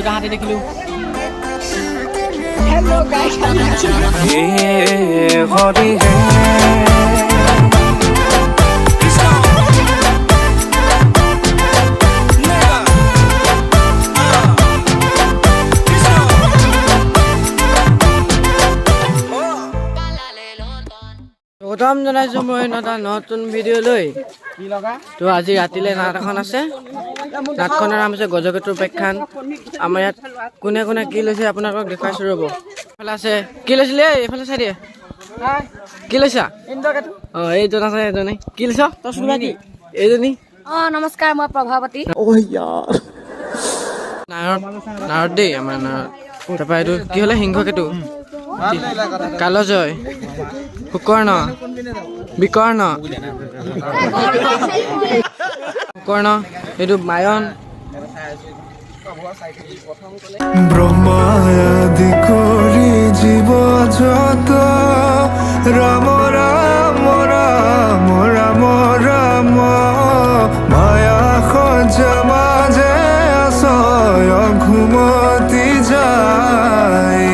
দুটা হাতী দেখিলোঁ। হেল্ল' গাইছ প্ৰথম জনাইছোঁ মই এটা নতুন ভিডিঅ' লৈ তো আজি ৰাতিলৈ নাট এখন আছে। নাটখনৰ নাম হৈছে গজকেতুৰ উপাখ্যান। আমাৰ ইয়াত কোনে কোনে কি লৈছে আপোনালোকক দেখুৱাইছোঁ ৰ'ব। এইফালে আছে কি লৈছিলে এইফালে চাই দিয়ে কি লৈছা? অঁ এইজন আছে এজনী কি লৈছ এইজনী নমস্কাৰ মই প্ৰভাৱতী। নাৰত দেই আমাৰ নাৰত। তাৰপৰা এইটো কি হ'লে সিংহকেতু কালজয় সুকৰ্ণ বিকৰ্ণ সুকৰ্ণ এইটো মায়ন ব্ৰহ্মাদি কৰি জীৱ যত ৰাম ৰাম ৰাম ৰাম ৰাম মায়া সজ্জা মাজে আছয় ঘুমতি যায়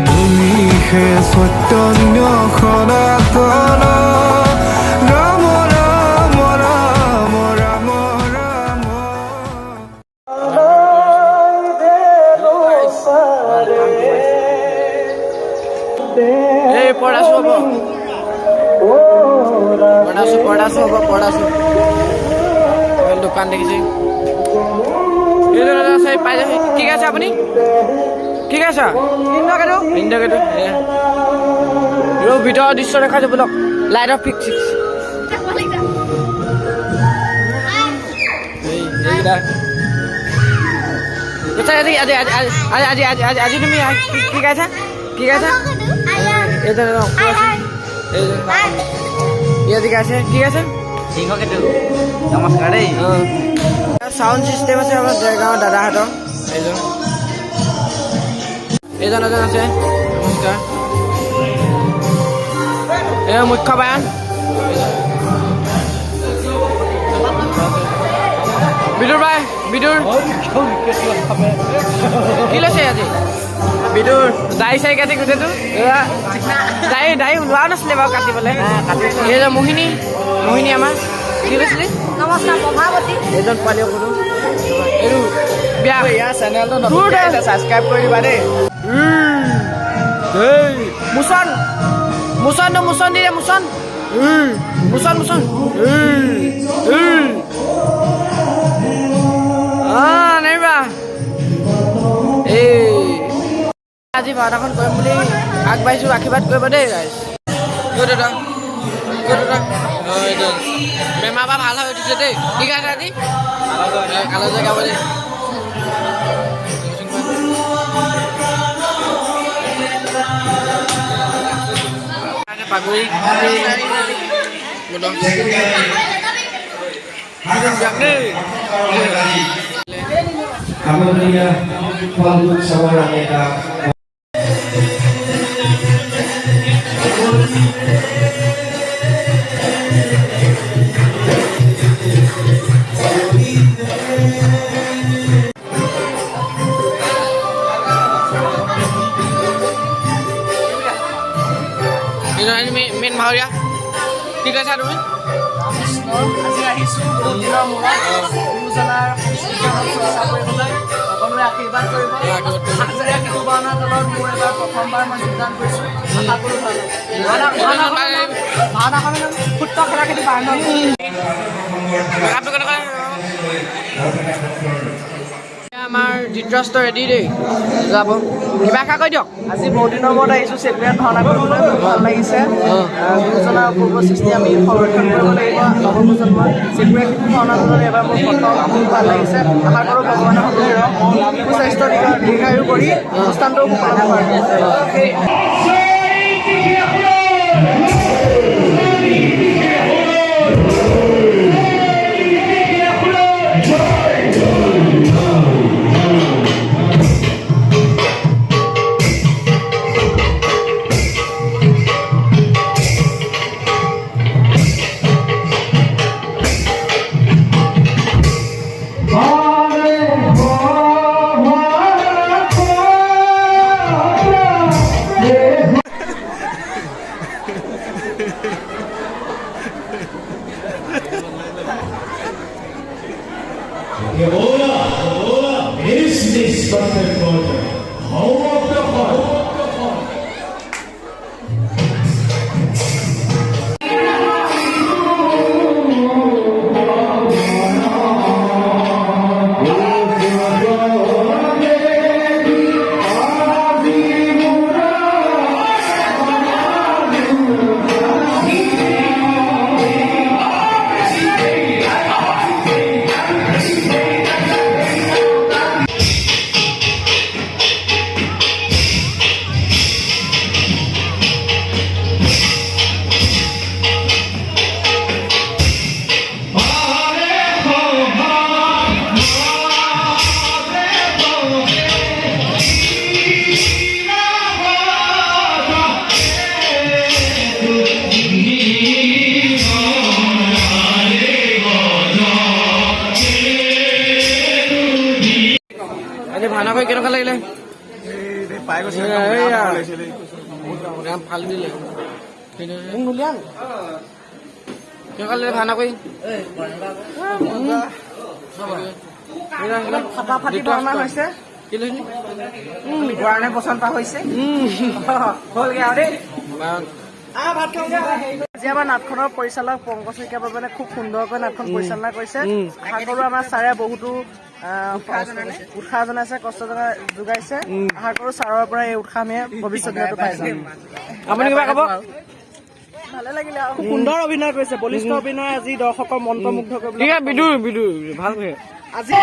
তুমি হে চৈতন্য সনাতন ৰাম ৰাম ৰাম ৰাম ৰাম এই পঢ়াছো হ'ব পঢ়াছো দোকান দেখিছে পাই যাব ঠিক আছে আপুনি ঠিক আছে ইন্দ্ৰকেতু ভিতৰৰ দৃশ্য দেখা যাব বলক লাইট অফ ফিক্স আজি তুমি কি গাইছা গাইছে কি আছে সিংহকেতু নমস্কাৰ দেই চাউণ্ড চিষ্টেম আছে আমাৰ দেৰগাঁৱৰ দাদাহঁতৰ এজন আছে নমস্কাৰ এই মুখ্য বায়ন বিদুৰ বাই বিদুৰ কি লৈছে আজি বিদুৰ দাড়ি চাৰি কাটি গোটেইটো দাড়ি ওলোৱাও নাছিলে বাৰু কাটিবলৈ এই যে মোহিনী আমাৰ কি লৈছিলে নমস্কাৰ প্ৰভাৱতী এইজন পোৱালি কৰো এইটো বিয়া ইয়াৰ চেনেলটো ছাবস্ক্ৰাইব কৰি দিবা দেই মুচন দি দে মুচন নাইবা এই আজি ভাওনাখন কৰিম বুলি আগবাঢ়িছোঁ আশীৰ্বাদ কৰিব দেই ৰাইজ বেমাৰ পৰা ভাল হৈ উঠিছে দেই ঠিক আছে আজি কালজয় গাব দেই পাগুৰি মেইন ভাৱৰীয়া ঠিক আছে তুমি আজি আহিছোঁ বহুত দিনৰ মূৰত গুৰুজনাৰ চৰ্চা কৰিবলৈ সকলোৱে আশীৰ্বাদ কৰিব হাজিৰা শিশু ভাওনা দলত মোৰ এবাৰ প্ৰথমবাৰ মই যোগদান কৰিছোঁ আশা কৰোঁ ভাওনাখন ফুট খেলা খেলি বাৰ আমাৰ ধৃতৰাষ্ট্ৰ ৰেডি দেই যাব কিবা এষাৰ কৈ দিয়ক আজি বহুত দিনৰ মূৰত আহিছোঁ চেগুৰীয়াত ভাওনা কৰিবলৈ ভাল লাগিছে গুৰুজনাৰ অপূৰ্ব সৃষ্টি আমি সংৰক্ষণ কৰিব লাগিব নৱপ্ৰজন্মই চেগুৰীয়া শিশু ভাওনা দলত এবাৰ মোৰ প্ৰথম ভাল লাগিছে আশা কৰোঁ ভগৱানৰ সকলোৰে সুস্বাস্থ্য দীৰ্ঘায়ু কৰি অনুষ্ঠানটো সুফল Oh! The Ola is respected culture. Home of the heart. আজি ভাওনা কৰি কেনেকুৱা লাগিলে পাই গৈছে গান ফালি দিলে কেনেকুৱা লাগিলে ভাওনা কৰি ফাটাফাটি ভাওনা হৈছে কি লৈছে গোৱাৰণে পচন্দ হৈছে হ'লগে আৰু দেই আজি আমাৰ নাটখনৰ পৰিচালক পংকজ শইকীয়া বাবুৱে খুব সুন্দৰকৈ নাটখন পৰিচালনা কৰিছে আশা কৰোঁ আমাৰ ছাৰে বহুতো উৎসাহ জনাইছে কষ্ট যোগাইছে আশা কৰোঁ ছাৰৰ পৰা এই উৎসাহ আমি ভৱিষ্যত দিনতো পাই যাম আপুনি কিবা ক'ব ভালে লাগিলে আৰু খুব সুন্দৰ অভিনয় কৰিছে বলিষ্ঠ অভিনয় আজি দৰ্শকৰ মন্ত্ৰমুগ্ধ কৰিবলৈ ঠিক আছে বিদুৰ ভাল আজি